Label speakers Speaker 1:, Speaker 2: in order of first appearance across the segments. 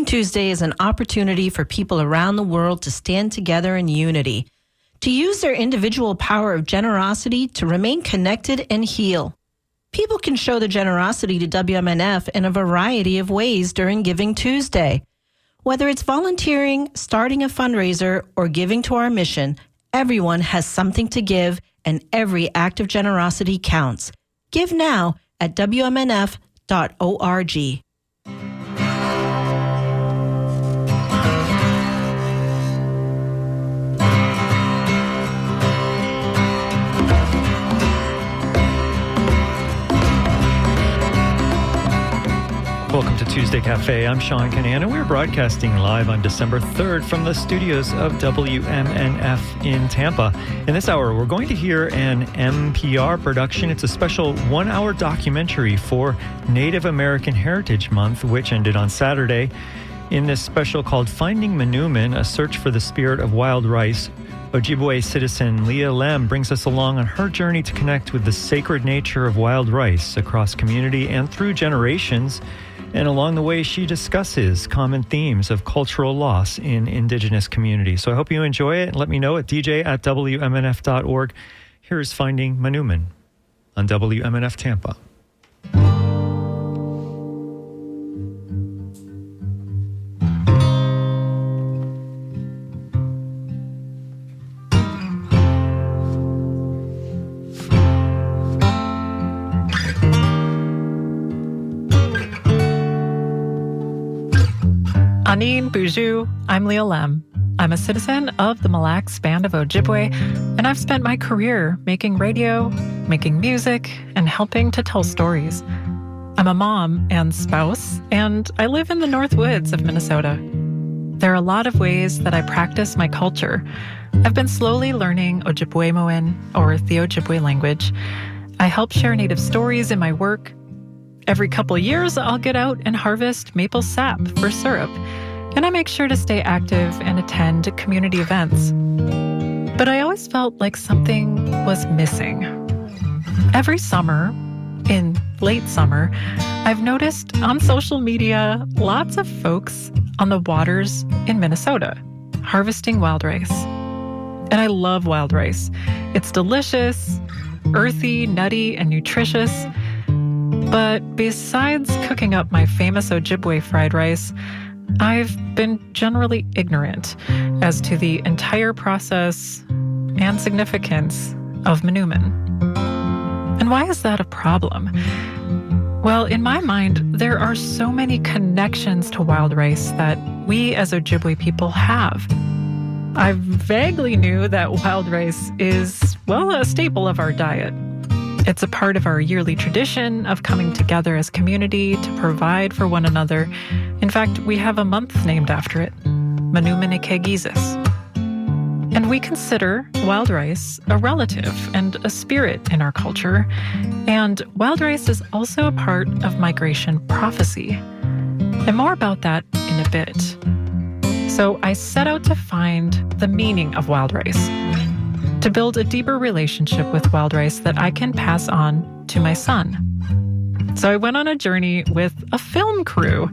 Speaker 1: Tuesday is an opportunity for people around the world to stand together in unity, to use their individual power of generosity to remain connected and heal. People can show their generosity to WMNF in a variety of ways during Giving Tuesday. Whether it's volunteering, starting a fundraiser, or giving to our mission, everyone has something to give, and every act of generosity counts. Give now at WMNF.org.
Speaker 2: Welcome to Tuesday Cafe. I'm Sean Canan, and we're broadcasting live on December 3rd from the studios of WMNF in Tampa. In this hour, we're going to hear an NPR production. It's a special one-hour documentary for Native American Heritage Month, which ended on Saturday. In this special called Finding Manoomin, a search for the spirit of wild rice, Ojibwe citizen Leah Lemm brings us along on her journey to connect with the sacred nature of wild rice across community and through generations. And along the way, she discusses common themes of cultural loss in Indigenous communities. So I hope you enjoy it. Let me know at dj@wmnf.org. Here's Finding Manoomin on WMNF Tampa.
Speaker 3: Anin Buju, I'm Leah Lemm. I'm a citizen of the Mille Lacs Band of Ojibwe, and I've spent my career making radio, making music, and helping to tell stories. I'm a mom and spouse, and I live in the North Woods of Minnesota. There are a lot of ways that I practice my culture. I've been slowly learning Ojibwe, or the Ojibwe language. I help share Native stories in my work. Every couple years, I'll get out and harvest maple sap for syrup, and I make sure to stay active and attend community events. But I always felt like something was missing. Every summer, in late summer, I've noticed on social media lots of folks on the waters in Minnesota harvesting wild rice. And I love wild rice. It's delicious, earthy, nutty, and nutritious. But besides cooking up my famous Ojibwe fried rice, I've been generally ignorant as to the entire process and significance of Manoomin. And why is that a problem? Well, in my mind, there are so many connections to wild rice that we as Ojibwe people have. I vaguely knew that wild rice is, well, a staple of our diet. It's a part of our yearly tradition of coming together as community to provide for one another. In fact, we have a month named after it, Manoomin Ikegizis. And we consider wild rice a relative and a spirit in our culture. And wild rice is also a part of migration prophecy. And more about that in a bit. So I set out to find the meaning of wild rice, to build a deeper relationship with wild rice that I can pass on to my son. So I went on a journey with a film crew,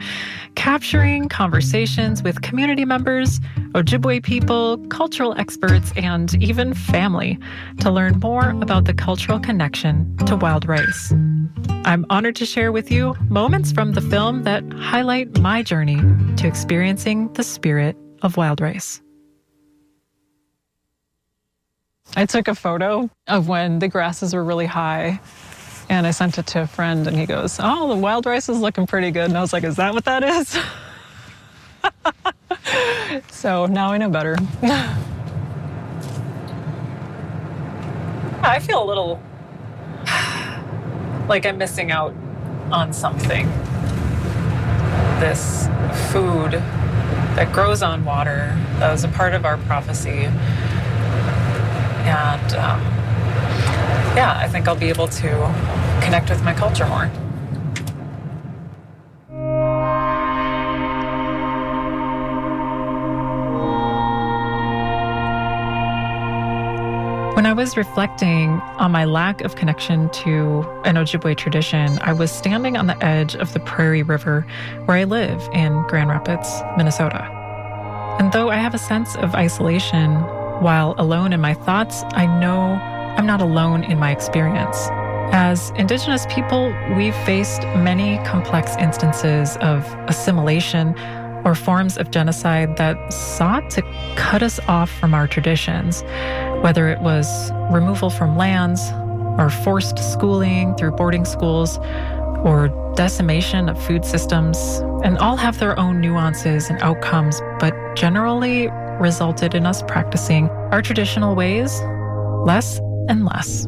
Speaker 3: capturing conversations with community members, Ojibwe people, cultural experts, and even family to learn more about the cultural connection to wild rice. I'm honored to share with you moments from the film that highlight my journey to experiencing the spirit of wild rice.
Speaker 4: I took a photo of when the grasses were really high, and I sent it to a friend, and he goes, "Oh, the wild rice is looking pretty good." And I was like, "Is that what that is?" So now I know better. I feel a little like I'm missing out on something. This food that grows on water, that was a part of our prophecy. And I think I'll be able to connect with my culture more.
Speaker 3: When I was reflecting on my lack of connection to an Ojibwe tradition, I was standing on the edge of the Prairie River where I live in Grand Rapids, Minnesota. And though I have a sense of isolation while alone in my thoughts, I know I'm not alone in my experience. As Indigenous people, we've faced many complex instances of assimilation or forms of genocide that sought to cut us off from our traditions, whether it was removal from lands or forced schooling through boarding schools or decimation of food systems, and all have their own nuances and outcomes, but generally resulted in us practicing our traditional ways less and less.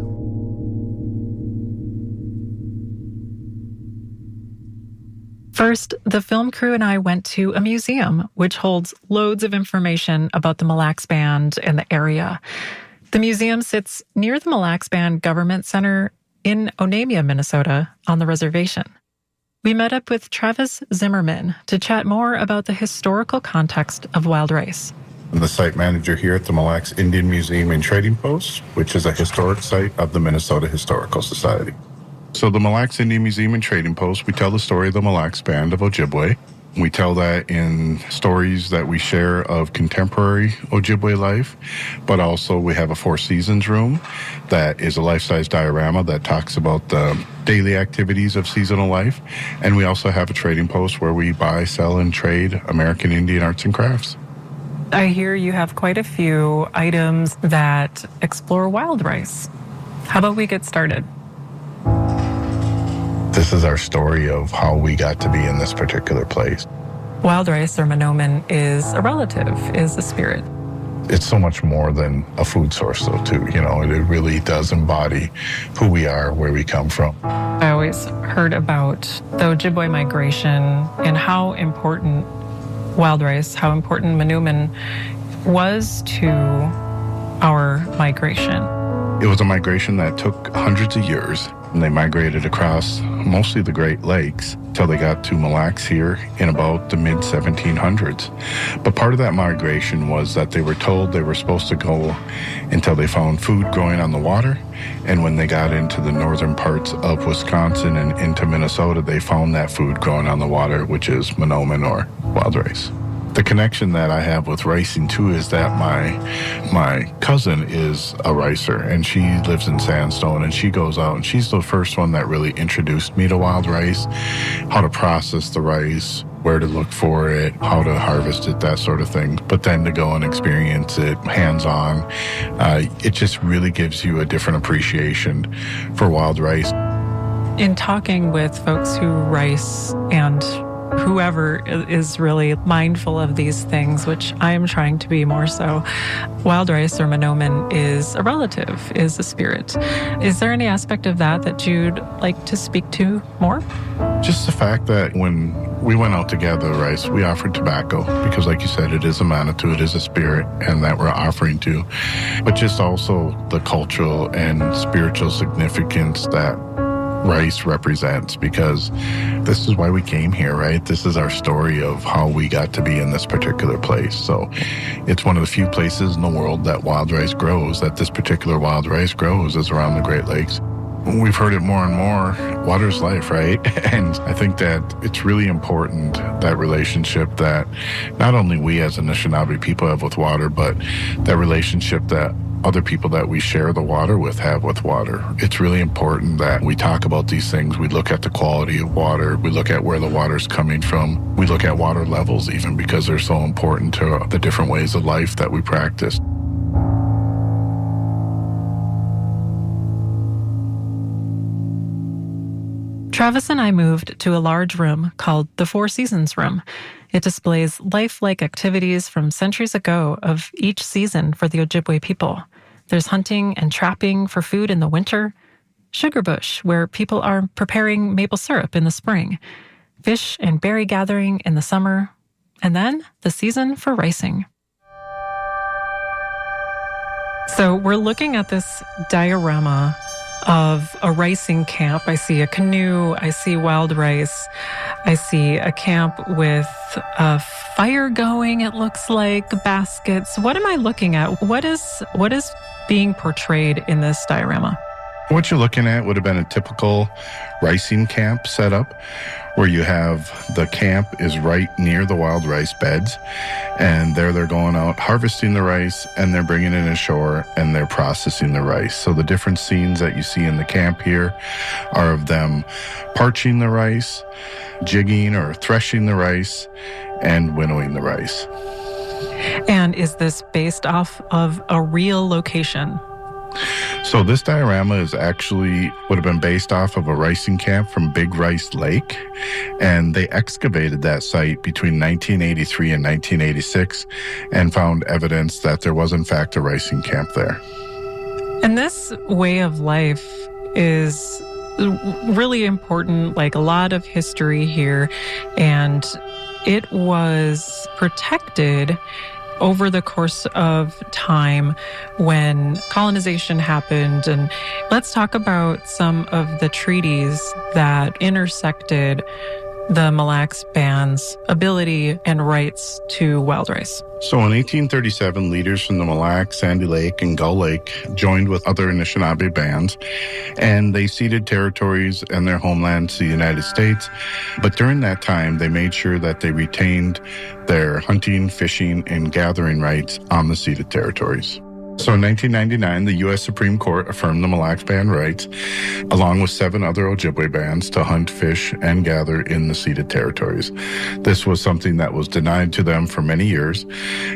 Speaker 3: First, the film crew and I went to a museum, which holds loads of information about the Mille Lacs Band and the area. The museum sits near the Mille Lacs Band Government Center in Onamia, Minnesota, on the reservation. We met up with Travis Zimmerman to chat more about the historical context of wild rice.
Speaker 5: I'm the site manager here at the Mille Lacs Indian Museum and Trading Post, which is a historic site of the Minnesota Historical Society. So the Mille Lacs Indian Museum and Trading Post, we tell the story of the Mille Lacs Band of Ojibwe. We tell that in stories that we share of contemporary Ojibwe life, but also we have a Four Seasons room that is a life-size diorama that talks about the daily activities of seasonal life. And we also have a trading post where we buy, sell, and trade American Indian arts and crafts.
Speaker 3: I hear you have quite a few items that explore wild rice. How about we get started?
Speaker 5: This is our story of how we got to be in this particular place.
Speaker 3: Wild rice, or manoomin, is a relative, is a spirit.
Speaker 5: It's so much more than a food source, though, too. You know, it really does embody who we are, where we come from.
Speaker 3: I always heard about the Ojibwe migration and how important wild rice, how important manoomin was to our migration.
Speaker 5: It was a migration that took hundreds of years. And they migrated across mostly the Great Lakes till they got to Mille Lacs here in about the mid-1700s. But part of that migration was that they were told they were supposed to go until they found food growing on the water. And when they got into the northern parts of Wisconsin and into Minnesota, they found that food growing on the water, which is manoomin, or wild rice. The connection that I have with ricing, too, is that my cousin is a ricer, and she lives in Sandstone, and she goes out, and she's the first one that really introduced me to wild rice, how to process the rice, where to look for it, how to harvest it, that sort of thing. But then to go and experience it hands-on, it just really gives you a different appreciation for wild rice.
Speaker 3: In talking with folks who rice and whoever is really mindful of these things, which I am trying to be more so, wild rice, or manoomin, is a relative, is a spirit. Is there any aspect of that you'd like to speak to more?
Speaker 5: Just the fact that when we went out to gather the rice, we offered tobacco because, like you said, it is a Manitou, it is a spirit, and that we're offering to. But just also the cultural and spiritual significance that rice represents, because this is why we came here, right? This is our story of how we got to be in this particular place. So it's one of the few places in the world that wild rice grows, that this particular wild rice grows, is around the Great Lakes. We've heard it more and more, water's life, right? And I think that it's really important, that relationship that not only we as Anishinaabe people have with water, but that relationship that other people that we share the water with have with water. It's really important that we talk about these things. We look at the quality of water. We look at where the water's coming from. We look at water levels even, because they're so important to the different ways of life that we practice.
Speaker 3: Travis and I moved to a large room called the Four Seasons Room. It displays lifelike activities from centuries ago of each season for the Ojibwe people. There's hunting and trapping for food in the winter, sugar bush, where people are preparing maple syrup in the spring, fish and berry gathering in the summer, and then the season for ricing. So we're looking at this diorama of a ricing camp. I see a canoe, I see wild rice, I see a camp with a fire going, it looks like, baskets. What am I looking at? What is being portrayed in this diorama?
Speaker 5: What you're looking at would have been a typical ricing camp setup, where you have the camp is right near the wild rice beds, and there they're going out harvesting the rice, and they're bringing it ashore, and they're processing the rice. So the different scenes that you see in the camp here are of them parching the rice, jigging or threshing the rice, and winnowing the rice.
Speaker 3: And is this based off of a real location?
Speaker 5: So this diorama is actually would have been based off of a ricing camp from Big Rice Lake, and they excavated that site between 1983 and 1986 and found evidence that there was in fact a ricing camp there.
Speaker 3: And this way of life is really important, like a lot of history here, and it was protected over the course of time when colonization happened. And let's talk about some of the treaties that intersected the Mille Lacs Band's ability and rights to wild rice.
Speaker 5: So in 1837, leaders from the Mille Lacs, Sandy Lake, and Gull Lake joined with other Anishinaabe bands, and they ceded territories and their homelands to the United States. But during that time, they made sure that they retained their hunting, fishing, and gathering rights on the ceded territories. So in 1999, the U.S. Supreme Court affirmed the Mille Lacs Band rights, along with 7 other Ojibwe bands, to hunt, fish, and gather in the ceded territories. This was something that was denied to them for many years,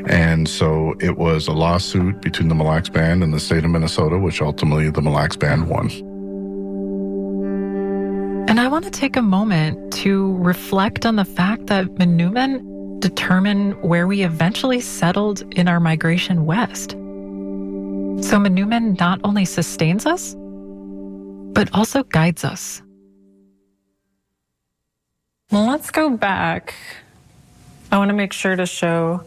Speaker 5: and so it was a lawsuit between the Mille Lacs Band and the state of Minnesota, which ultimately the Mille Lacs Band won.
Speaker 3: And I want to take a moment to reflect on the fact that Manoomin determine where we eventually settled in our migration west. So Manoomin not only sustains us, but also guides us.
Speaker 4: Well, let's go back. I want to make sure to show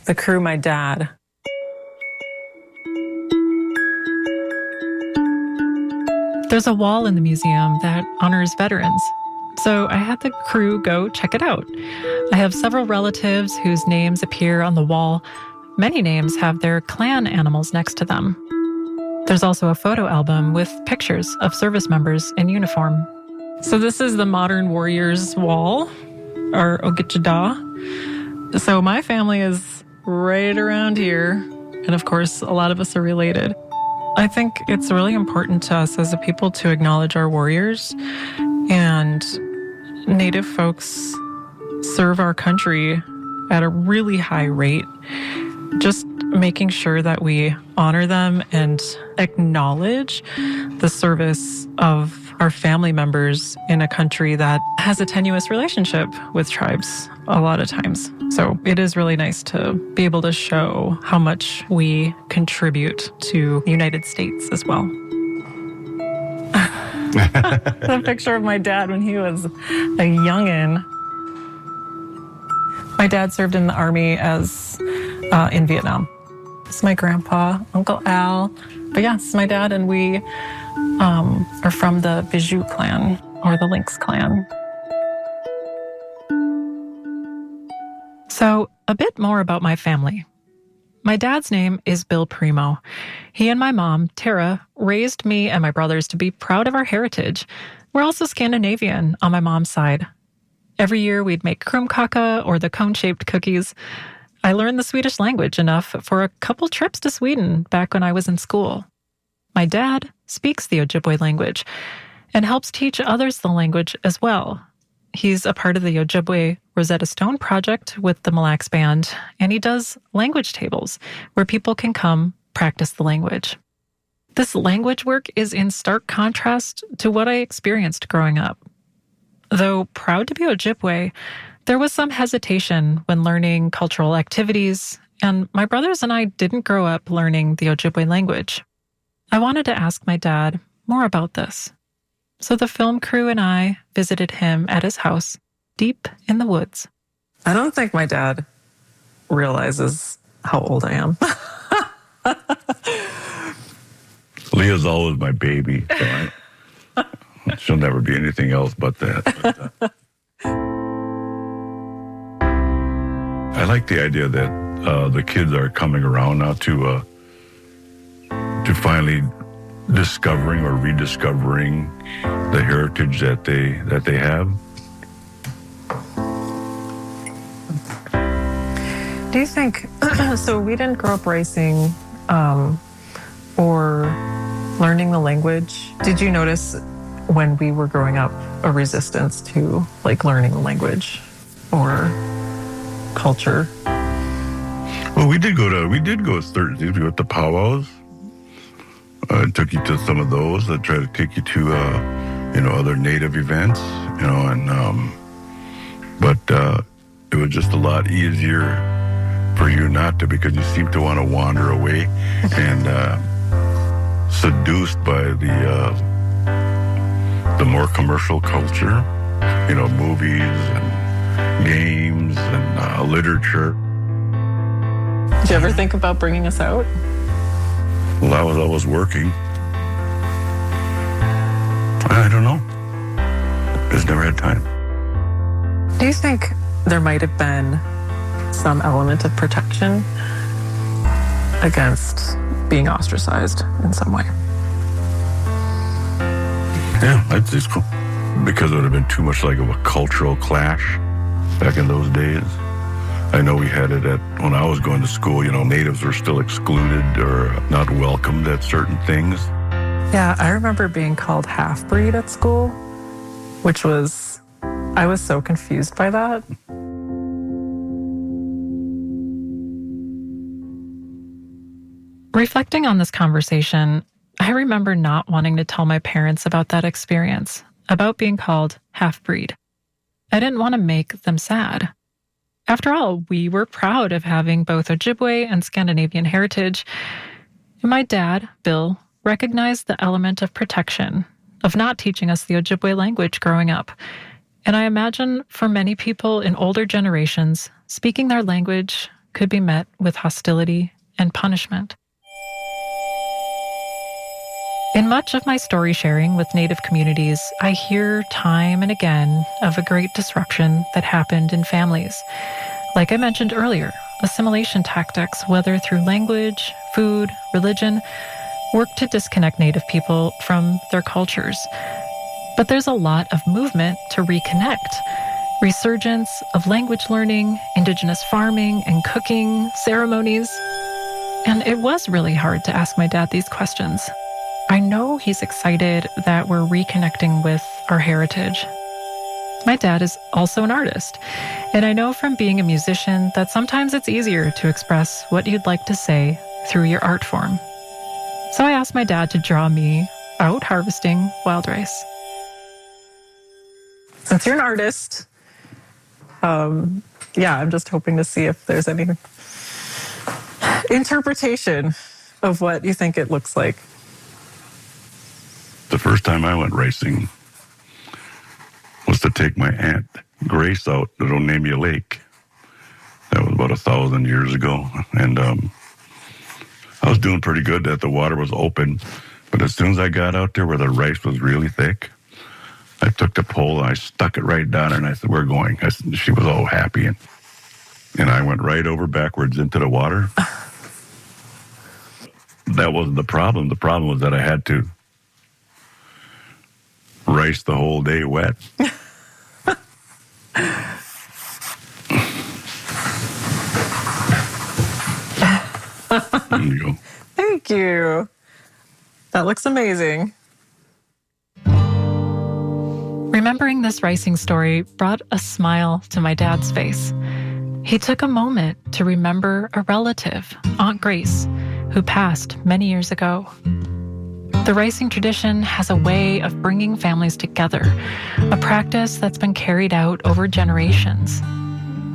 Speaker 4: the crew my dad.
Speaker 3: There's a wall in the museum that honors veterans, so I had the crew go check it out. I have several relatives whose names appear on the wall. Many names have their clan animals next to them. There's also a photo album with pictures of service members in uniform.
Speaker 4: So this is the Modern Warriors Wall, or Ogichida. So my family is right around here, and of course, a lot of us are related. I think it's really important to us as a people to acknowledge our warriors, and Native folks serve our country at a really high rate. Just making sure that we honor them and acknowledge the service of our family members in a country that has a tenuous relationship with tribes a lot of times. So it is really nice to be able to show how much we contribute to the United States as well. The picture of my dad when he was a youngin'. My dad served in the Army as in Vietnam. It's my grandpa, Uncle Al. But yeah, it's my dad, and we are from the Bijou clan, or the Lynx clan.
Speaker 3: So, a bit more about my family. My dad's name is Bill Primo. He and my mom, Tara, raised me and my brothers to be proud of our heritage. We're also Scandinavian on my mom's side. Every year we'd make krumkaka, or the cone-shaped cookies. I learned the Swedish language enough for a couple trips to Sweden back when I was in school. My dad speaks the Ojibwe language and helps teach others the language as well. He's a part of the Ojibwe Rosetta Stone project with the Mille Lacs Band, and he does language tables where people can come practice the language. This language work is in stark contrast to what I experienced growing up. Though proud to be Ojibwe, there was some hesitation when learning cultural activities, and my brothers and I didn't grow up learning the Ojibwe language. I wanted to ask my dad more about this. So the film crew and I visited him at his house, deep in the woods.
Speaker 4: I don't think my dad realizes how old I am.
Speaker 6: Leah's always my baby, so she'll never be anything else but that. But, I like the idea that the kids are coming around now to finally discovering or rediscovering the heritage that they have.
Speaker 4: Do you think, so we didn't grow up racing or learning the language. Did you notice when we were growing up a resistance to like learning the language or culture?
Speaker 6: Well, we did go certain things. We went to powwows. Took you to some of those. I tried to take you to, other native events, but it was just a lot easier for you not to, because you seem to want to wander away and seduced by the more commercial culture, movies and games and literature.
Speaker 4: Did you ever think about bringing us out?
Speaker 6: Well, I was always working. I don't know. Just never had time.
Speaker 4: Do you think there might have been some element of protection against being ostracized in some way?
Speaker 6: Yeah, I'd say so. Because it would have been too much like of a cultural clash back in those days. I know we had it when I was going to school, natives were still excluded or not welcomed at certain things.
Speaker 4: Yeah, I remember being called half-breed at school, I was so confused by that.
Speaker 3: Reflecting on this conversation, I remember not wanting to tell my parents about that experience, about being called half-breed. I didn't want to make them sad. After all, we were proud of having both Ojibwe and Scandinavian heritage. And my dad, Bill, recognized the element of protection, of not teaching us the Ojibwe language growing up. And I imagine for many people in older generations, speaking their language could be met with hostility and punishment. In much of my story sharing with Native communities, I hear time and again of a great disruption that happened in families. Like I mentioned earlier, assimilation tactics, whether through language, food, religion, work to disconnect Native people from their cultures. But there's a lot of movement to reconnect. Resurgence of language learning, Indigenous farming and cooking, ceremonies. And it was really hard to ask my dad these questions. I know he's excited that we're reconnecting with our heritage. My dad is also an artist, and I know from being a musician that sometimes it's easier to express what you'd like to say through your art form. So I asked my dad to draw me out harvesting wild rice.
Speaker 4: Since you're an artist, I'm just hoping to see if there's any interpretation of what you think it looks like.
Speaker 6: The first time I went racing was to take my Aunt Grace out to Onamia Lake. That was about 1,000 years ago. And I was doing pretty good that the water was open. But as soon as I got out there where the rice was really thick, I took the pole and I stuck it right down her and I said, "We're going." She was all happy. And I went right over backwards into the water. That wasn't the problem. The problem was that I had to rice the whole day wet. There you go.
Speaker 4: Thank you. That looks amazing.
Speaker 3: Remembering this ricing story brought a smile to my dad's face. He took a moment to remember a relative, Aunt Grace, who passed many years ago. The ricing tradition has a way of bringing families together, a practice that's been carried out over generations.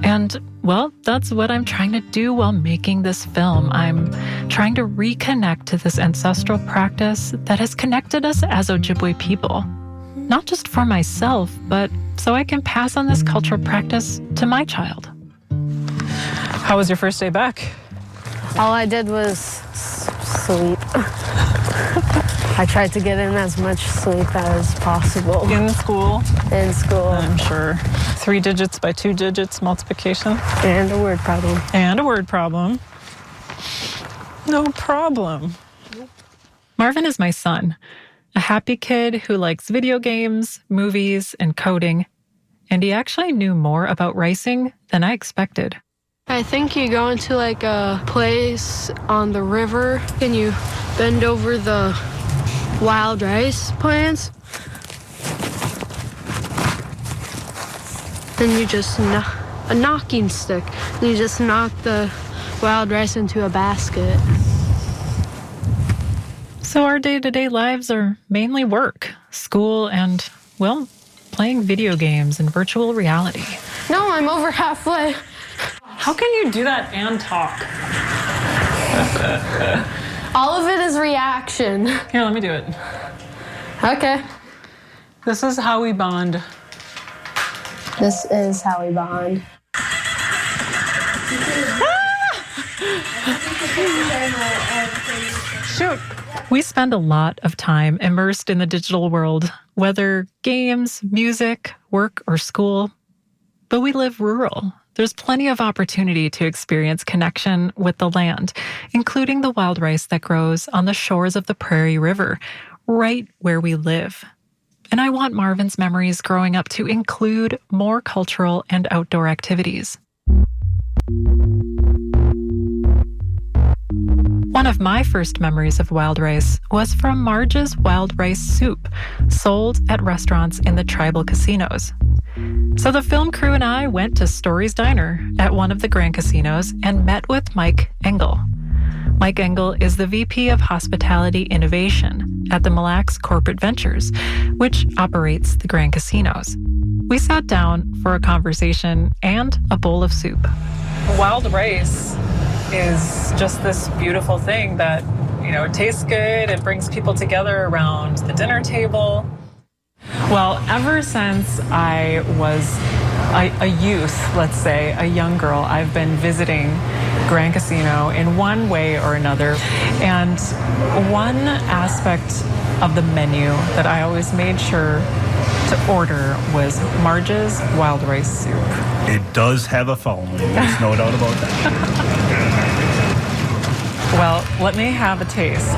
Speaker 3: And, well, that's what I'm trying to do while making this film. I'm trying to reconnect to this ancestral practice that has connected us as Ojibwe people. Not just for myself, but so I can pass on this cultural practice to my child.
Speaker 4: How was your first day back?
Speaker 7: All I did was sleep. I tried to get in as much sleep as possible.
Speaker 4: In school?
Speaker 7: In school.
Speaker 4: I'm sure. 3 digits by 2 digits multiplication.
Speaker 7: And a word problem.
Speaker 4: And a word problem. No problem. Marvin is my son, a happy kid who likes video games, movies, and coding. And he actually knew more about ricing than I expected.
Speaker 7: I think you go into like a place on the river and you bend over the wild rice plants. Then you just a knocking stick. And you just knock the wild rice into a basket.
Speaker 4: So our day-to-day lives are mainly work, school, and, well, playing video games and virtual reality.
Speaker 7: No, I'm over halfway.
Speaker 4: How can you do that and talk?
Speaker 7: All of it is reaction.
Speaker 4: Here, let me do it.
Speaker 7: Okay.
Speaker 4: This is how we bond.
Speaker 7: This is how we bond.
Speaker 4: Shoot. We spend a lot of time immersed in the digital world, whether games, music, work, or school. But we live rural. There's plenty of opportunity to experience connection with the land, including the wild rice that grows on the shores of the Prairie River, right where we live. And I want Marvin's memories growing up to include more cultural and outdoor activities. One of my first memories of wild rice was from Marge's wild rice soup, sold at restaurants in the tribal casinos. So the film crew and I went to Story's Diner at one of the Grand Casinos and met with Mike Engel. Mike Engel is the VP of Hospitality Innovation at the Mille Lacs Corporate Ventures, which operates the Grand Casinos. We sat down for a conversation and a bowl of soup. Wild rice is just this beautiful thing that, it tastes good. It brings people together around the dinner table. Well, ever since I was a youth, let's say, a young girl, I've been visiting Grand Casino in one way or another. And one aspect of the menu that I always made sure to order was Marge's wild rice soup.
Speaker 8: It does have a following. There's no doubt about that.
Speaker 4: Well, let me have a taste.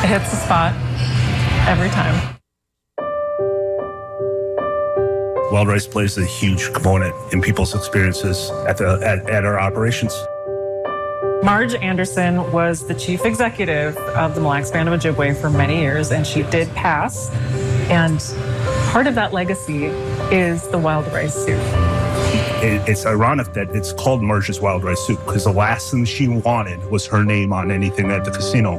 Speaker 4: It hits the spot every time.
Speaker 8: Wild rice plays a huge component in people's experiences at our operations.
Speaker 4: Marge Anderson was the chief executive of the Mille Lacs Band of Ojibwe for many years, and she did pass. And part of that legacy is the wild rice soup.
Speaker 8: It's ironic that it's called Marge's wild rice soup because the last thing she wanted was her name on anything at the casino.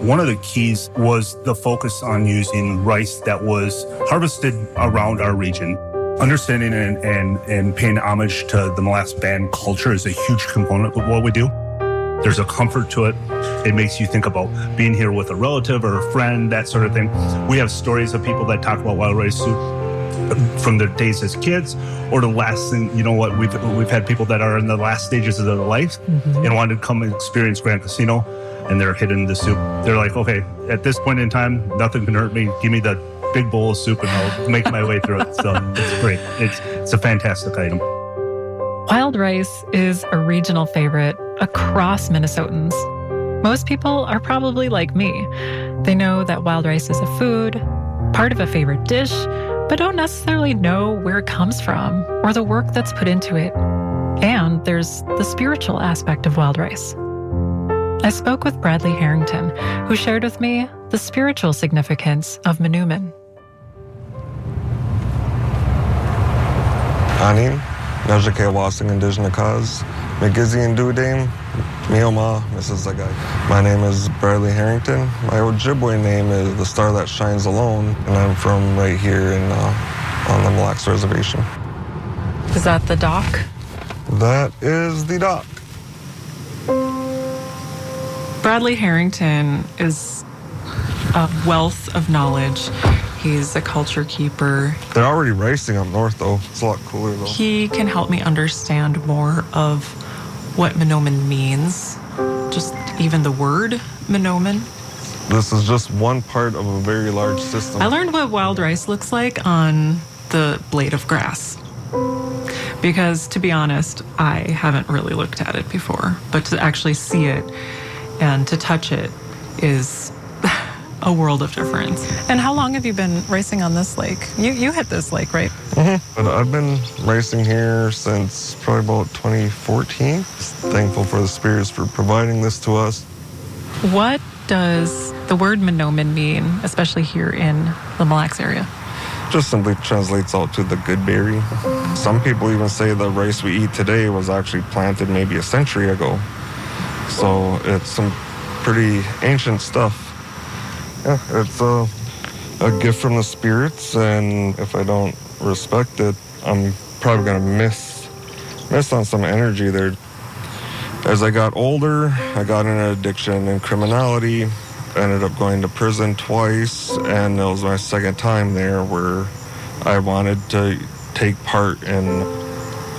Speaker 8: One of the keys was the focus on using rice that was harvested around our region. Understanding and paying homage to the Mille Lacs band culture is a huge component of what we do. There's a comfort to it. It makes you think about being here with a relative or a friend, that sort of thing. We have stories of people that talk about wild rice soup from their days as kids, or the last thing, we've had people that are in the last stages of their life and wanted to come and experience Grand Casino, and they're hitting the soup. They're like, okay, at this point in time, nothing can hurt me. Give me the big bowl of soup and I'll make my way through it. So it's great. It's a fantastic item.
Speaker 3: Wild rice is a regional favorite across Minnesotans. Most people are probably like me. They know that wild rice is a food, part of a favorite dish, but don't necessarily know where it comes from or the work that's put into it. And there's the spiritual aspect of wild rice. I spoke with Bradley Harrington, who shared with me the spiritual significance of Manoomin.
Speaker 9: Anin, Najake Wasing Indigenous Cause, Megizian Dudame, Mioma, Mrs. Zagay. My name is Bradley Harrington. My Ojibwe name is The Star That Shines Alone, and I'm from right here on the Mille Lacs Reservation.
Speaker 3: Is that the dock?
Speaker 9: That is the dock.
Speaker 4: Bradley Harrington is a wealth of knowledge. He's a culture keeper.
Speaker 9: They're already racing up north, though. It's a lot cooler, though.
Speaker 4: He can help me understand more of what Manoomin means. just even the word Manoomin?
Speaker 9: This is just one part of a very large system.
Speaker 4: I learned what wild rice looks like on the blade of grass. Because, to be honest, I haven't really looked at it before. But to actually see it and to touch it is a world of difference.
Speaker 3: And how long have you been racing on this lake? You hit this lake, right?
Speaker 9: But I've been racing here since probably about 2014. Just thankful for the spirits for providing this to us.
Speaker 3: What does the word Manoomin mean, especially here in the Mille Lacs area?
Speaker 9: Just simply translates out to the good berry. Some people even say the rice we eat today was actually planted maybe a century ago. So it's some pretty ancient stuff. Yeah, it's a gift from the spirits, and if I don't respect it, I'm probably gonna miss on some energy there. As I got older, I got into addiction and criminality. Ended up going to prison twice, and it was my second time there where I wanted to take part in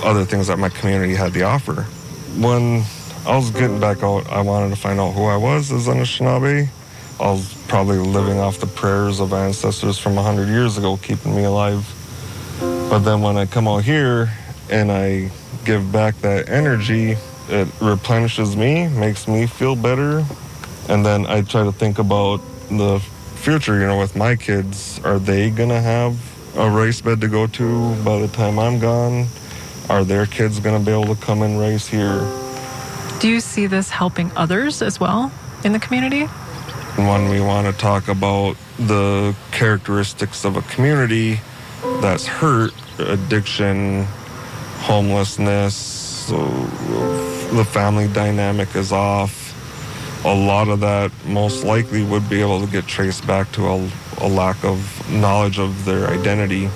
Speaker 9: other things that my community had to offer. When I was getting back out, I wanted to find out who I was as an Anishinaabe. I was probably living off the prayers of ancestors from 100 years ago, keeping me alive. But then when I come out here and I give back that energy, it replenishes me, makes me feel better. And then I try to think about the future, with my kids. Are they gonna have a race bed to go to by the time I'm gone? Are their kids gonna be able to come and race here?
Speaker 3: Do you see this helping others as well in the community?
Speaker 9: When we want to talk about the characteristics of a community that's hurt, addiction, homelessness, the family dynamic is off, a lot of that most likely would be able to get traced back to a lack of knowledge of their identity.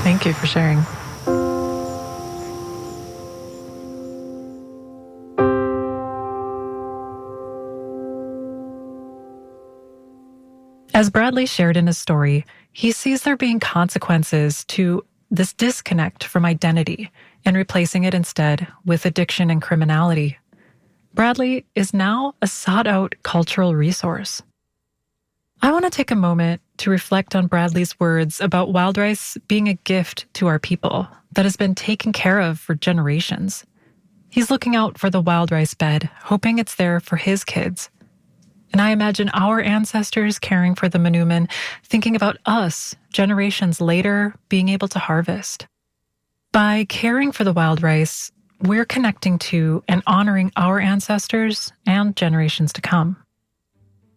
Speaker 3: Thank you for sharing. As Bradley shared in his story, he sees there being consequences to this disconnect from identity and replacing it instead with addiction and criminality. Bradley is now a sought-out cultural resource. I want to take a moment to reflect on Bradley's words about wild rice being a gift to our people that has been taken care of for generations. He's looking out for the wild rice bed, hoping it's there for his kids. And I imagine our ancestors caring for the Manoomin, thinking about us, generations later, being able to harvest. By caring for the wild rice, we're connecting to and honoring our ancestors and generations to come.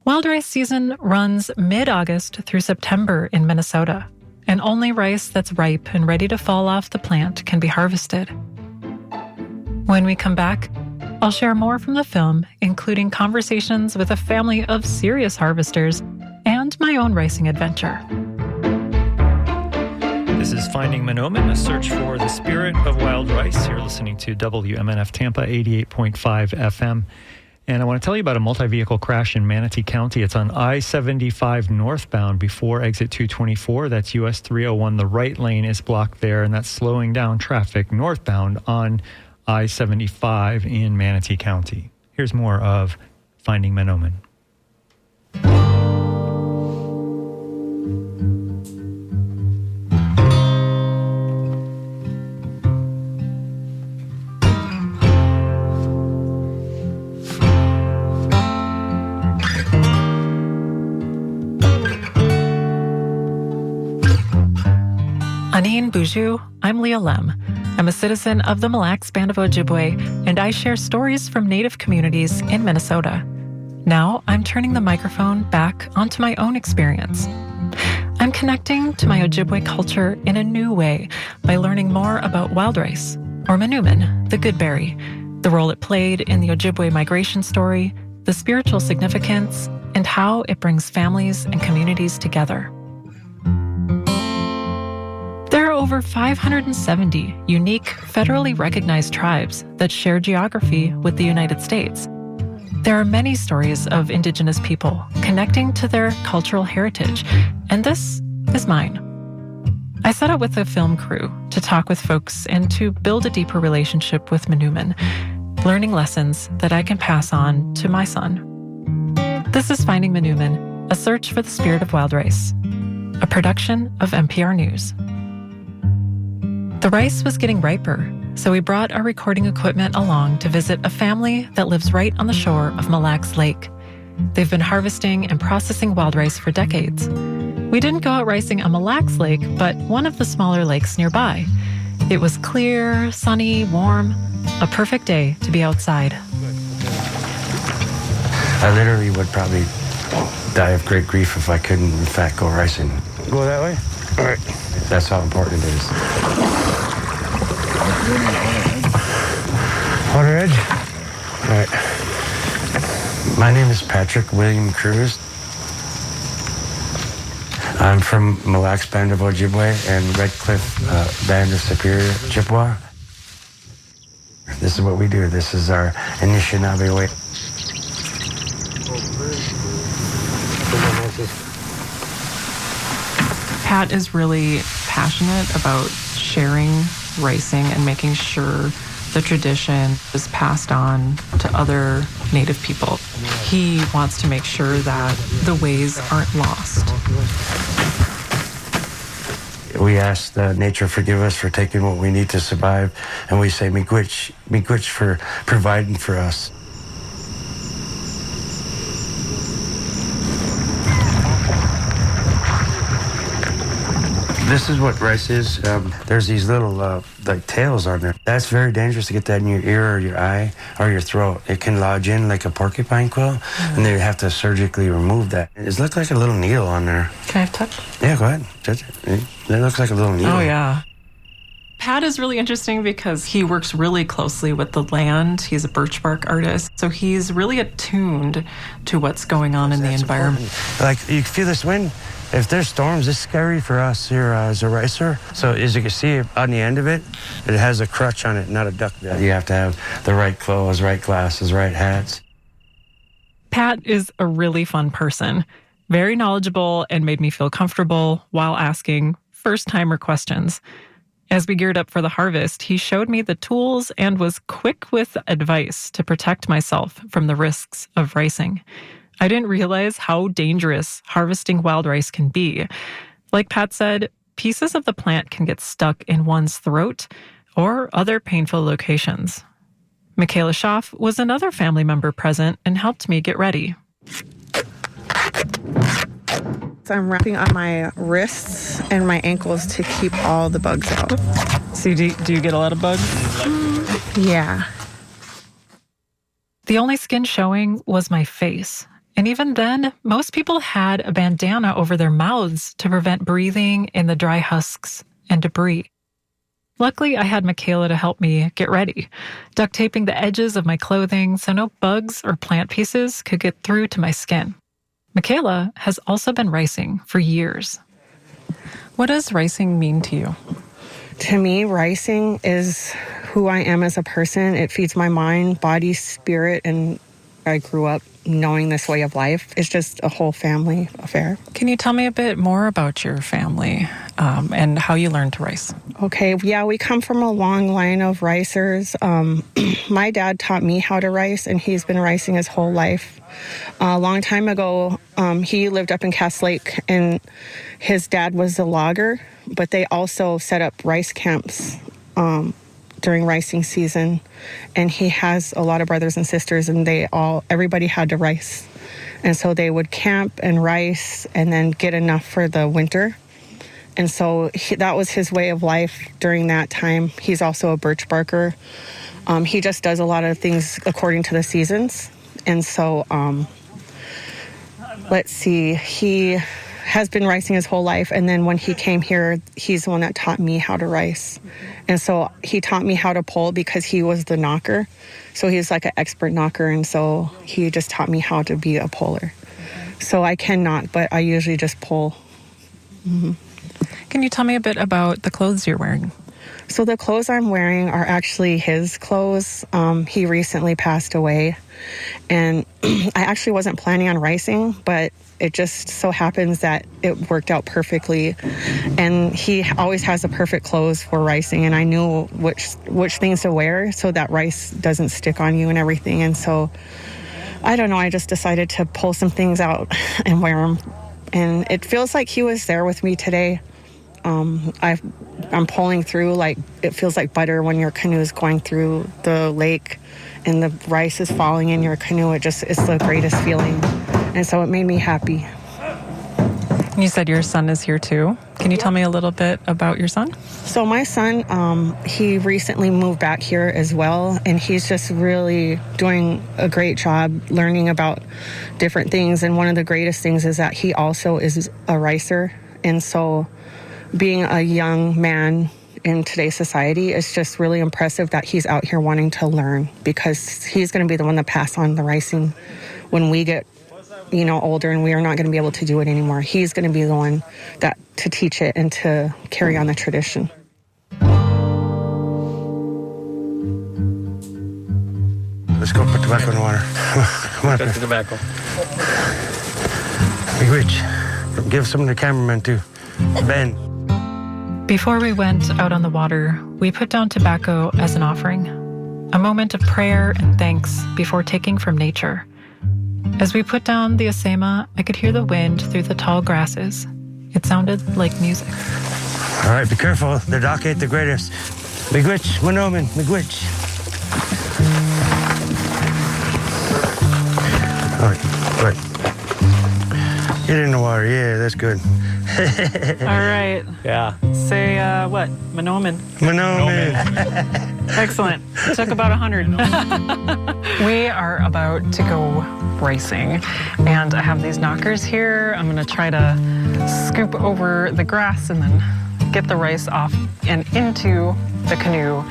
Speaker 3: Wild rice season runs mid-August through September in Minnesota, and only rice that's ripe and ready to fall off the plant can be harvested. When we come back, I'll share more from the film, including conversations with a family of serious harvesters and my own ricing adventure.
Speaker 2: This is Finding Manoomin, a search for the spirit of wild rice. You're listening to WMNF Tampa 88.5 FM. And I want to tell you about a multi-vehicle crash in Manatee County. It's on I-75 northbound before exit 224. That's US 301. The right lane is blocked there, and that's slowing down traffic northbound on I-75 in Manatee County. Here's more of Finding Manoomin.
Speaker 3: Anin Buju, I'm Leah Lemm. I'm a citizen of the Mille Lacs Band of Ojibwe, and I share stories from Native communities in Minnesota. Now I'm turning the microphone back onto my own experience. I'm connecting to my Ojibwe culture in a new way by learning more about wild rice, or Manoomin, the good berry, the role it played in the Ojibwe migration story, the spiritual significance, and how it brings families and communities together. There are over 570 unique, federally recognized tribes that share geography with the United States. There are many stories of Indigenous people connecting to their cultural heritage, and this is mine. I set out with a film crew to talk with folks and to build a deeper relationship with Manoomin. learning lessons that I can pass on to my son. This is Finding Manoomin, a search for the spirit of wild rice, a production of NPR News. The rice was getting riper, so we brought our recording equipment along to visit a family that lives right on the shore of Mille Lacs Lake. They've been harvesting and processing wild rice for decades. We didn't go out ricing on Mille Lacs Lake, but one of the smaller lakes nearby. It was clear, sunny, warm, a perfect day to be outside.
Speaker 10: I literally would probably die of great grief if I couldn't, in fact, go ricing. Go that way? All right. That's how important it is. Water edge? All right. My name is Patrick William Cruz. I'm from Mille Lacs Band of Ojibwe and Red Cliff Band of Superior Chippewa. This is what we do. This is our Anishinaabe way.
Speaker 4: Pat is really passionate about sharing ricing and making sure the tradition is passed on to other Native people. He wants to make sure that the ways aren't lost.
Speaker 10: We ask nature forgive us for taking what we need to survive, and we say miigwech for providing for us. This is what rice is. There's these little like tails on there. That's very dangerous to get that in your ear or your eye or your throat. It can lodge in like a porcupine quill, and they have to surgically remove that. It looks like a little needle on there.
Speaker 4: Can I have touch?
Speaker 10: Yeah, go ahead. Touch it. That looks like a little needle.
Speaker 4: Oh, yeah. Pat is really interesting because he works really closely with the land. He's a birch bark artist, so he's really attuned to what's going on in the environment.
Speaker 10: Like, you feel this wind? If there's storms, it's scary for us here as a ricer. So as you can see on the end of it, it has a crutch on it, not a duck bill. You have to have the right clothes, right glasses, right hats.
Speaker 3: Pat is a really fun person, very knowledgeable, and made me feel comfortable while asking first-timer questions. As we geared up for the harvest, he showed me the tools and was quick with advice to protect myself from the risks of ricing. I didn't realize how dangerous harvesting wild rice can be. Like Pat said, pieces of the plant can get stuck in one's throat or other painful locations. Michaela Schaff was another family member present and helped me get ready.
Speaker 11: So I'm wrapping on my wrists and my ankles to keep all the bugs out.
Speaker 4: So do you get a lot of bugs?
Speaker 11: Yeah.
Speaker 3: The only skin showing was my face. And even then, most people had a bandana over their mouths to prevent breathing in the dry husks and debris. Luckily, I had Michaela to help me get ready, duct taping the edges of my clothing so no bugs or plant pieces could get through to my skin. Michaela has also been ricing for years.
Speaker 4: What does ricing mean to you?
Speaker 11: To me, ricing is who I am as a person. It feeds my mind, body, spirit, and I grew up knowing this way of life. It's just a whole family affair.
Speaker 4: Can you tell me a bit more about your family and how you learned to rice?
Speaker 11: Okay, yeah, we come from a long line of ricers. My dad taught me how to rice, and he's been ricing his whole life. A long time ago, he lived up in Cass Lake, and his dad was a logger, but they also set up rice camps during ricing season, and he has a lot of brothers and sisters, and everybody had to rice. And so they would camp and rice and then get enough for the winter. And so that was his way of life during that time. He's also a birch barker. He just does a lot of things according to the seasons. And so, let's see, he has been ricing his whole life. And then when he came here, he's the one that taught me how to rice. And so he taught me how to pull because he was the knocker. So he's like an expert knocker. And so he just taught me how to be a puller. So I cannot, but I usually just pull. Mm-hmm.
Speaker 4: Can you tell me a bit about the clothes you're wearing?
Speaker 11: So the clothes I'm wearing are actually his clothes. He recently passed away, and I actually wasn't planning on ricing, but it just so happens that it worked out perfectly. And he always has the perfect clothes for ricing, and I knew which things to wear so that rice doesn't stick on you and everything. And so, I don't know, I just decided to pull some things out and wear them. And it feels like he was there with me today. I'm pulling through, like it feels like butter when your canoe is going through the lake and the rice is falling in your canoe. It's the greatest feeling. And so it made me happy.
Speaker 4: You said your son is here too. Can you tell me a little bit about your son?
Speaker 11: So my son, he recently moved back here as well, and he's just really doing a great job learning about different things. And one of the greatest things is that he also is a ricer. And so being a young man in today's society, it's just really impressive that he's out here wanting to learn, because he's going to be the one to pass on the ricing when we get older and we are not going to be able to do it anymore. He's going to be the one to teach it and to carry on the tradition.
Speaker 10: Let's go put tobacco in the water. Come on.
Speaker 2: Got the tobacco.
Speaker 10: Big Rich, give some to the cameraman too. Ben.
Speaker 3: Before we went out on the water, we put down tobacco as an offering, a moment of prayer and thanks before taking from nature. As we put down the asema, I could hear the wind through the tall grasses. It sounded like music.
Speaker 10: All right, be careful. The dock ain't the greatest. Miigwech, Manoomin, Miigwech. All right. Get in the water. Yeah, that's good.
Speaker 4: All right.
Speaker 2: Yeah.
Speaker 4: Say what? Manoomin.
Speaker 10: Manoomin.
Speaker 4: Excellent. It took about 100. We are about to go ricing, and I have these knockers here. I'm going to try to scoop over the grass and then get the rice off and into the canoe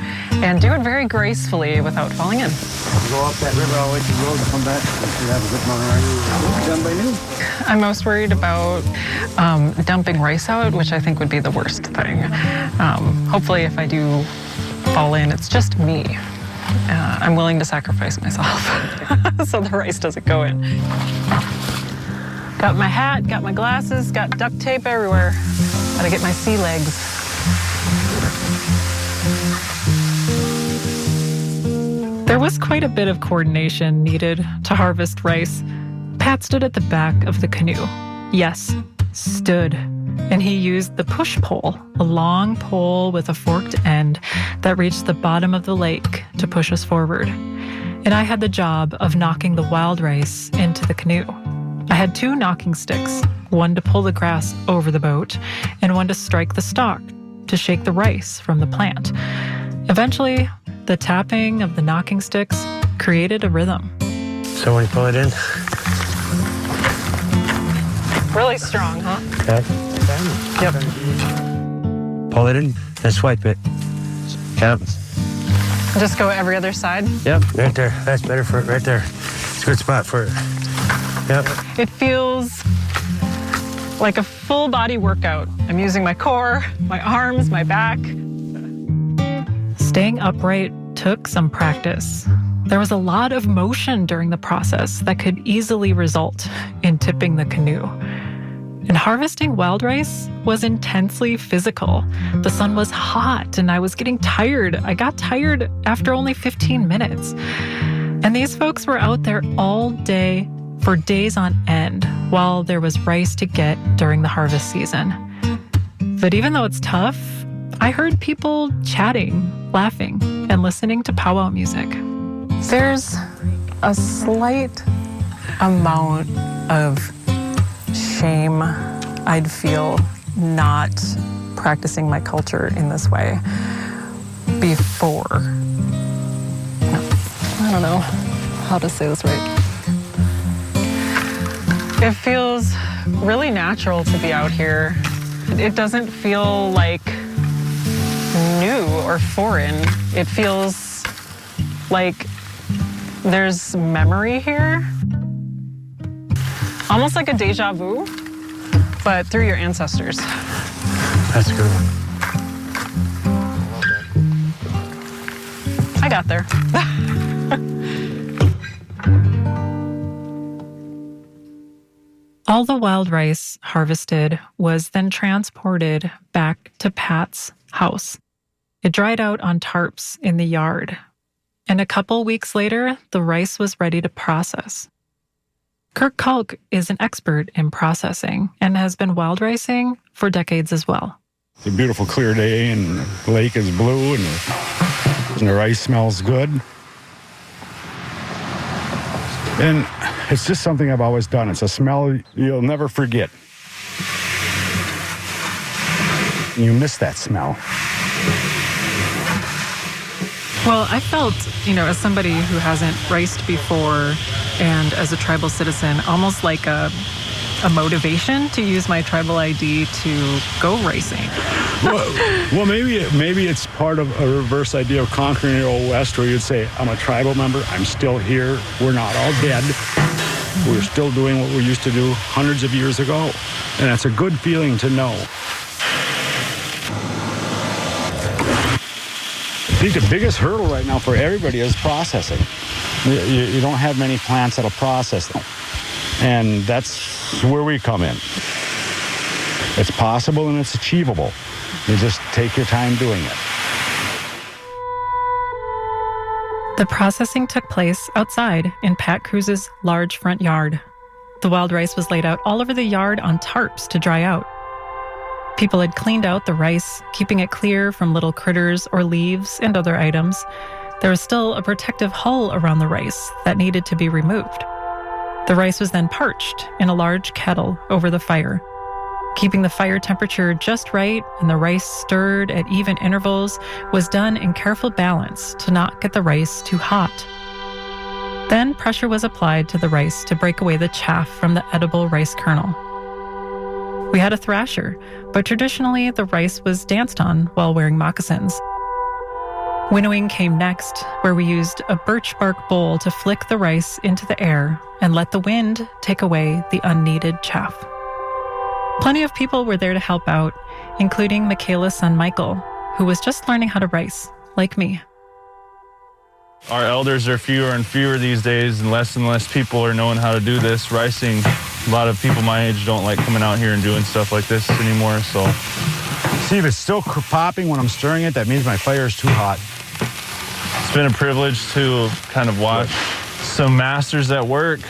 Speaker 4: and do it very gracefully without falling in.
Speaker 10: Go up that river all the way to the road and come back. You should have a good morning rice. Done by noon.
Speaker 4: I'm most worried about dumping rice out, which I think would be the worst thing. Hopefully, if I do fall in, it's just me. I'm willing to sacrifice myself so the rice doesn't go in. Got my hat, got my glasses, got duct tape everywhere. Gotta get my sea legs. There was quite a bit of coordination needed to harvest rice. Pat stood at the back of the canoe. Yes, stood. And he used the push pole, a long pole with a forked end that reached the bottom of the lake to push us forward. And I had the job of knocking the wild rice into the canoe. I had 2 knocking sticks, one to pull the grass over the boat and one to strike the stalk to shake the rice from the plant. Eventually, the tapping of the knocking sticks created a rhythm.
Speaker 10: So when you pull it in?
Speaker 4: Really strong, huh?
Speaker 10: Okay. Yep. Pull it in and swipe it. Yep.
Speaker 4: Just go every other side?
Speaker 10: Yep, right there. That's better for it right there. It's a good spot for it. Yep.
Speaker 4: It feels like a full body workout. I'm using my core, my arms, my back.
Speaker 3: Staying upright took some practice. There was a lot of motion during the process that could easily result in tipping the canoe. And harvesting wild rice was intensely physical. The sun was hot and I was getting tired. I got tired after only 15 minutes. And these folks were out there all day for days on end while there was rice to get during the harvest season. But even though it's tough, I heard people chatting, laughing, and listening to powwow music.
Speaker 4: There's a slight amount of shame I'd feel not practicing my culture in this way before. I don't know how to say this right. It feels really natural to be out here. It doesn't feel like new or foreign. It feels like there's memory here. Almost like a deja vu, but through your ancestors.
Speaker 10: That's a good one.
Speaker 3: got there. All the wild rice harvested was then transported back to Pat's house. It dried out on tarps in the yard, and a couple weeks later, the rice was ready to process. Kirk Kalk is an expert in processing and has been wild ricing for decades as well.
Speaker 12: It's a beautiful clear day, and the lake is blue, and the rice smells good. And it's just something I've always done. It's a smell you'll never forget. You miss that smell.
Speaker 3: Well, I felt, as somebody who hasn't riced before and as a tribal citizen, almost like a motivation to use my tribal ID to go racing.
Speaker 12: Well, maybe it's part of a reverse idea of conquering the Old West, where you'd say, I'm a tribal member, I'm still here, we're not all dead. We're still doing what we used to do hundreds of years ago. And that's a good feeling to know. I think the biggest hurdle right now for everybody is processing. You don't have many plants that'll process them. And that's where we come in. It's possible and it's achievable. You just take your time doing it.
Speaker 3: The processing took place outside in Pat Cruz's large front yard. The wild rice was laid out all over the yard on tarps to dry out. People had cleaned out the rice, keeping it clear from little critters or leaves and other items. There was still a protective hull around the rice that needed to be removed. The rice was then parched in a large kettle over the fire. Keeping the fire temperature just right and the rice stirred at even intervals was done in careful balance to not get the rice too hot. Then pressure was applied to the rice to break away the chaff from the edible rice kernel. We had a thrasher, but traditionally the rice was danced on while wearing moccasins. Winnowing came next, where we used a birch bark bowl to flick the rice into the air and let the wind take away the unneeded chaff. Plenty of people were there to help out, including Michaela's son Michael, who was just learning how to rice, like me.
Speaker 13: Our elders are fewer and fewer these days, and less people are knowing how to do this. Ricing, a lot of people my age don't like coming out here and doing stuff like this anymore, so.
Speaker 12: See, if it's still popping when I'm stirring it, that means my fire is too hot.
Speaker 13: It's been a privilege to kind of watch some masters at work.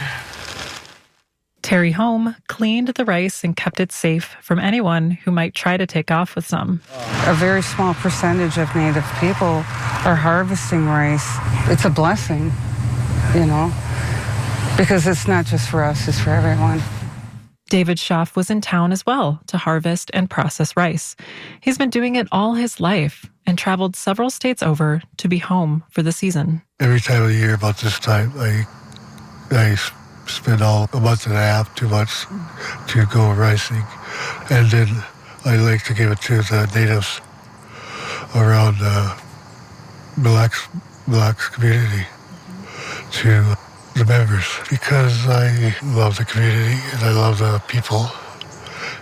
Speaker 3: Terry Home cleaned the rice and kept it safe from anyone who might try to take off with some.
Speaker 14: A very small percentage of Native people are harvesting rice. It's a blessing, because it's not just for us, it's for everyone.
Speaker 3: David Schaff was in town as well to harvest and process rice. He's been doing it all his life and traveled several states over to be home for the season.
Speaker 15: Every time of the year about this time, I spend a month and a half, 2 months to go ricing. And then I like to give it to the natives around the Mille Lacs community, to the members, because I love the community and I love the people.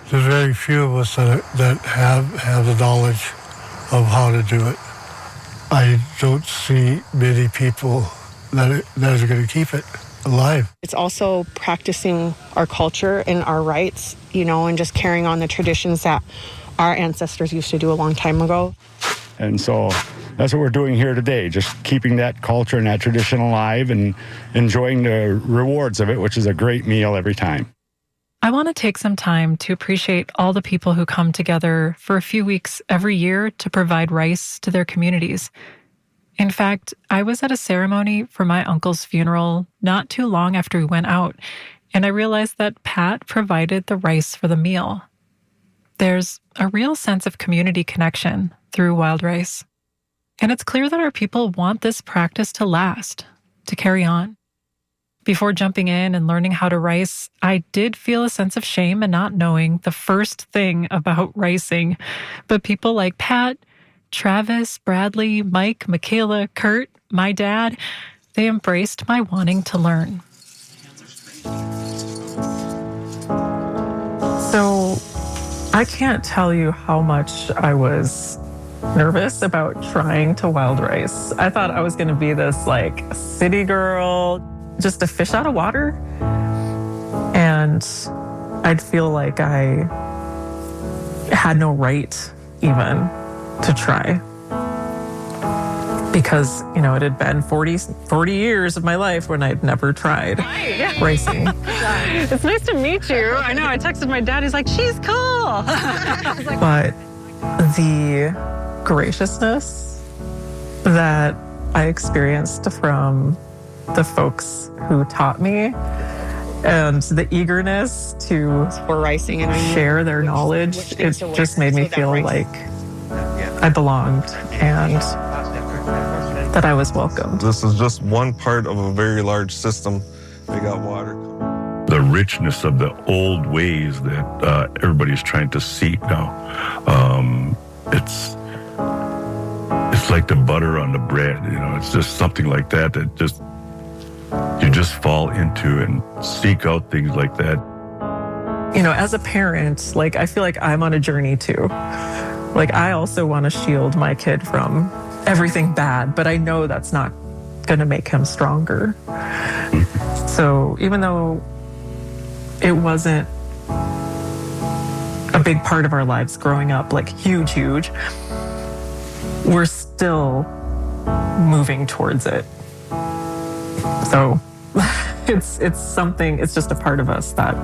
Speaker 15: There's very few of us that have the knowledge of how to do it. I don't see many people that are going to keep it alive.
Speaker 11: It's also practicing our culture and our rights, and just carrying on the traditions that our ancestors used to do a long time ago.
Speaker 12: And so that's what we're doing here today, just keeping that culture and that tradition alive and enjoying the rewards of it, which is a great meal every time.
Speaker 3: I want to take some time to appreciate all the people who come together for a few weeks every year to provide rice to their communities. In fact, I was at a ceremony for my uncle's funeral not too long after we went out, and I realized that Pat provided the rice for the meal. There's a real sense of community connection through wild rice. And it's clear that our people want this practice to last, to carry on. Before jumping in and learning how to rice, I did feel a sense of shame in not knowing the first thing about ricing. But people like Pat, Travis, Bradley, Mike, Michaela, Kurt, my dad, they embraced my wanting to learn.
Speaker 4: So I can't tell you how much I was nervous about trying to wild rice. I thought I was going to be this like city girl, just a fish out of water. And I'd feel like I had no right even to try. Because, you know, it had been 40 years of my life when I'd never tried racing.
Speaker 3: It's nice to meet you. I know, I texted my dad. He's like, she's cool.
Speaker 4: But the graciousness that I experienced from the folks who taught me and the eagerness to
Speaker 11: racing and
Speaker 4: share their knowledge, it just made me feel like I belonged and that I was welcomed.
Speaker 9: This is just one part of a very large system. We got water.
Speaker 6: The richness of the old ways that everybody's trying to seek now. It's like the butter on the bread, you know. It's just something like that just you just fall into and seek out things like that.
Speaker 4: You know, as a parent, like I feel like I'm on a journey too. Like I also want to shield my kid from everything bad, but I know that's not going to make him stronger. So even though it wasn't a big part of our lives growing up, like huge, we're still moving towards it. So it's something, it's just a part of us that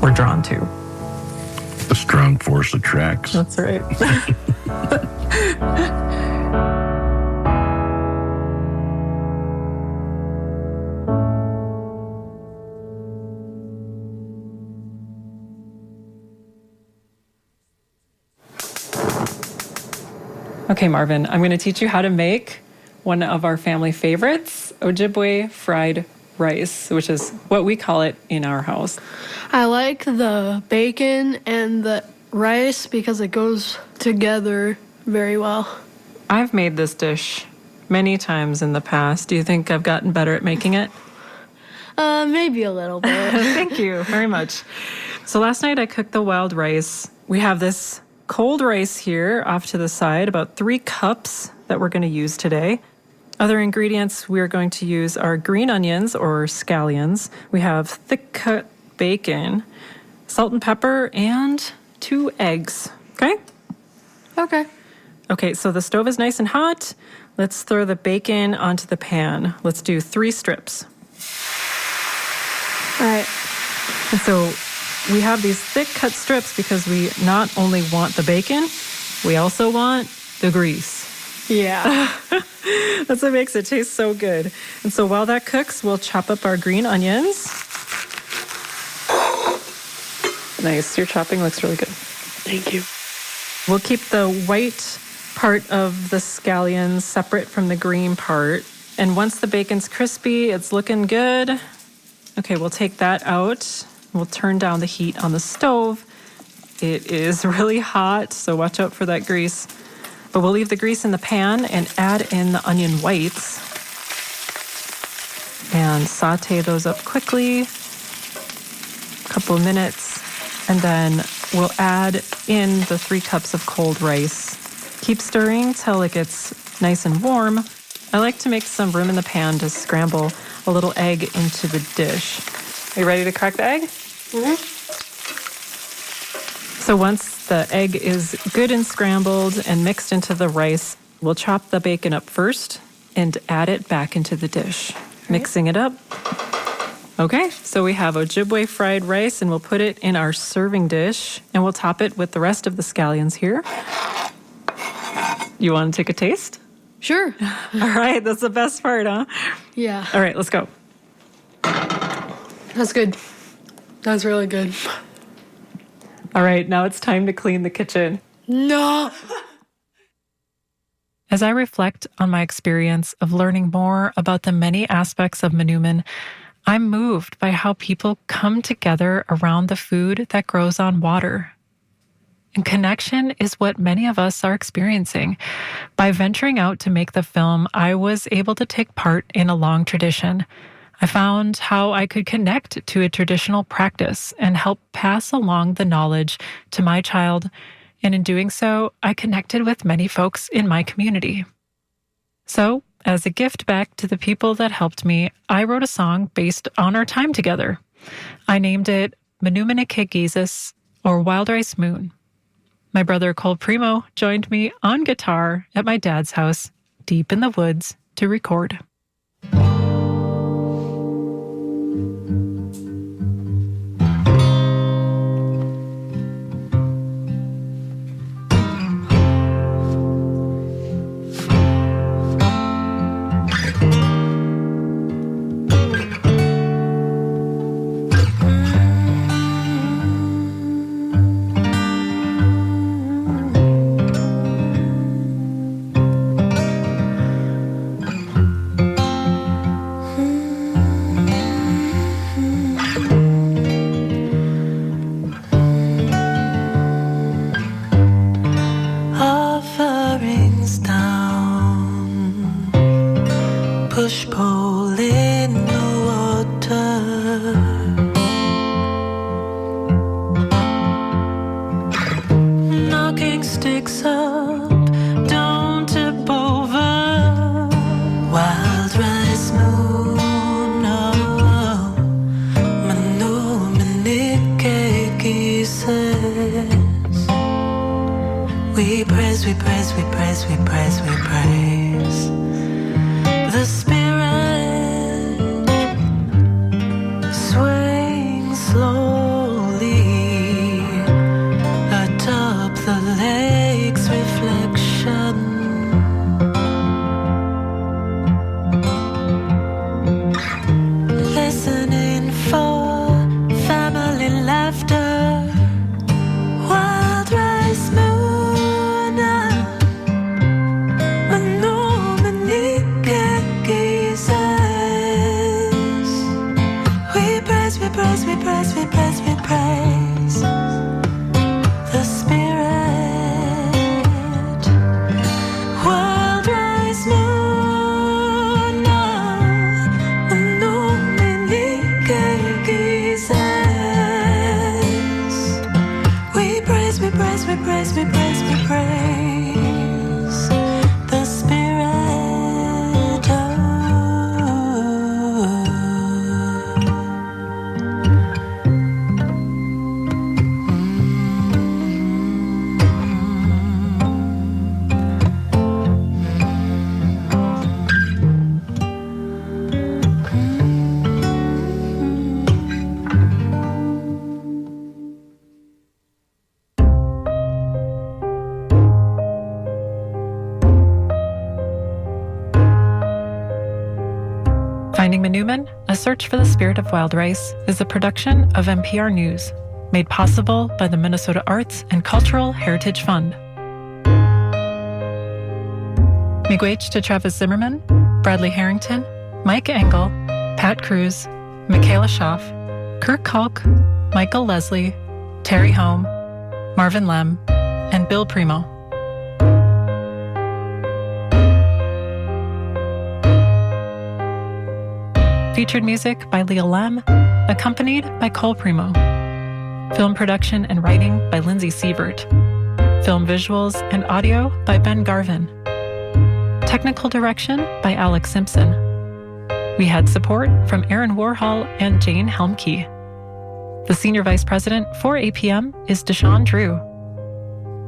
Speaker 4: we're drawn to.
Speaker 6: The strong force attracts.
Speaker 4: That's right.
Speaker 3: Okay, Marvin, I'm going to teach you how to make one of our family favorites, Ojibwe fried rice, which is what we call it in our house.
Speaker 7: I like the bacon and the rice because it goes together very well.
Speaker 3: I've made this dish many times in the past. Do you think I've gotten better at making it?
Speaker 7: Maybe a little bit.
Speaker 3: Thank you very much. So last night I cooked the wild rice. We have this cold rice here off to the side, about 3 cups that we're going to use today. Other ingredients we're going to use are green onions or scallions. We have thick cut bacon, salt and pepper, and 2 eggs. Okay?
Speaker 7: Okay.
Speaker 3: Okay, so the stove is nice and hot. Let's throw the bacon onto the pan. Let's do 3 strips.
Speaker 7: All right.
Speaker 3: And so we have these thick cut strips because we not only want the bacon, we also want the grease.
Speaker 7: Yeah.
Speaker 3: That's what makes it taste so good. And so while that cooks, we'll chop up our green onions. Nice. Your chopping looks really good.
Speaker 7: Thank you.
Speaker 3: We'll keep the white part of the scallions separate from the green part. And once the bacon's crispy, it's looking good. Okay, we'll take that out. We'll turn down the heat on the stove. It is really hot, so watch out for that grease. But we'll leave the grease in the pan and add in the onion whites and saute those up quickly, a couple of minutes, and then we'll add in the 3 cups of cold rice. Keep stirring till it gets nice and warm. I like to make some room in the pan to scramble a little egg into the dish. Are you ready to crack the egg?
Speaker 7: Mm-hmm.
Speaker 3: So once the egg is good and scrambled and mixed into the rice, we'll chop the bacon up first and add it back into the dish, mixing it up. Okay, so we have Ojibwe fried rice, and we'll put it in our serving dish, and we'll top it with the rest of the scallions here. You want to take a taste?
Speaker 7: Sure.
Speaker 3: All right, that's the best part, huh?
Speaker 7: Yeah.
Speaker 3: All right, let's go.
Speaker 7: That's good. That's really good.
Speaker 3: All right, now it's time to clean the kitchen.
Speaker 7: No.
Speaker 3: As I reflect on my experience of learning more about the many aspects of Manoomin, I'm moved by how people come together around the food that grows on water. And connection is what many of us are experiencing. By venturing out to make the film, I was able to take part in a long tradition. I found how I could connect to a traditional practice and help pass along the knowledge to my child And in doing so, I connected with many folks in my community. So, as a gift back to the people that helped me, I wrote a song based on our time together. I named it Manoomin Jesus, or Wild Rice Moon. My brother Cole Primo joined me on guitar at my dad's house, deep in the woods, to record.
Speaker 16: Push-pull in the water, knocking sticks up, don't tip over. Wild rice moon, oh, Manoomin Jesus. We praise, we praise, we praise, we praise, we praise the Spirit swaying slowly atop the lake's reflection. Listening for family laughter. Wild rice moon, Manoomin Jesus. We praise, we praise, we praise, we praise, we praise the Spirit. Wild rice moon, Manoomin Jesus. We praise, we praise, we praise, we praise, we praise the Spirit.
Speaker 3: Finding Manoomin, A Search for the Spirit of Wild Rice, is a production of NPR News, made possible by the Minnesota Arts and Cultural Heritage Fund. Miigwech to Travis Zimmerman, Bradley Harrington, Mike Engel, Pat Cruz, Michaela Schaff, Kirk Kalk, Michael Leslie, Terry Home, Marvin Lemm, and Bill Primo. Featured music by Leah Lemm, accompanied by Cole Primo. Film production and writing by Lindsay Sievert. Film visuals and audio by Ben Garvin. Technical direction by Alex Simpson. We had support from Aaron Warhol and Jane Helmke. The Senior Vice President for APM is Deshaun Drew.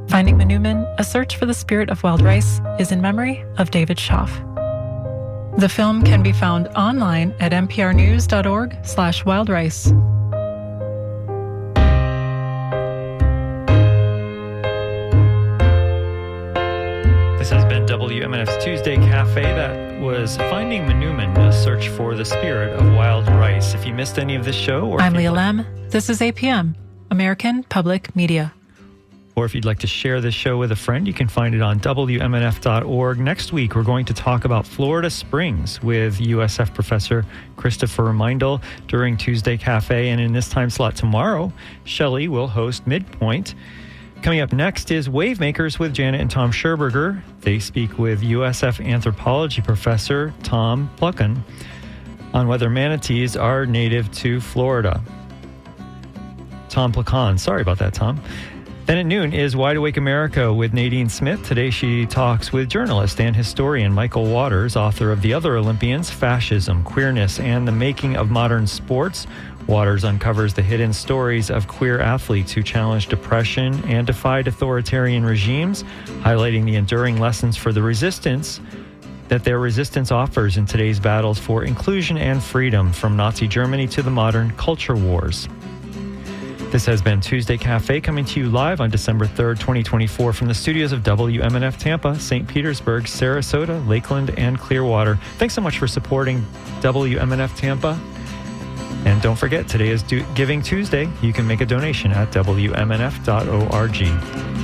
Speaker 3: Finding Manoomin, A Search for the Spirit of Wild Rice is in memory of David Schaff. The film can be found online at nprnews.org/wildrice.
Speaker 2: This has been WMNF's Tuesday Cafe. That was Finding Manoomin, A Search for the Spirit of Wild Rice. If you missed any of this show, or
Speaker 3: I'm Leah Lemm. This is APM, American Public Media.
Speaker 2: Or if you'd like to share this show with a friend, you can find it on WMNF.org. Next week, we're going to talk about Florida Springs with USF professor Christopher Meindl during Tuesday Cafe. And in this time slot tomorrow, Shelley will host Midpoint. Coming up next is Wavemakers with Janet and Tom Scherberger. They speak with USF anthropology professor Tom Plucken on whether manatees are native to Florida. Tom Plucken, sorry about that, Tom. Then at noon is Wide Awake America with Nadine Smith. Today she talks with journalist and historian Michael Waters, author of The Other Olympians, Fascism, Queerness, and the Making of Modern Sports. Waters uncovers the hidden stories of queer athletes who challenged oppression and defied authoritarian regimes, highlighting the enduring lessons for the resistance that their resistance offers in today's battles for inclusion and freedom, from Nazi Germany to the modern culture wars. This has been Tuesday Cafe, coming to you live on December 3rd, 2024 from the studios of WMNF Tampa, St. Petersburg, Sarasota, Lakeland, and Clearwater. Thanks so much for supporting WMNF Tampa. And don't forget, today is Giving Tuesday. You can make a donation at WMNF.org.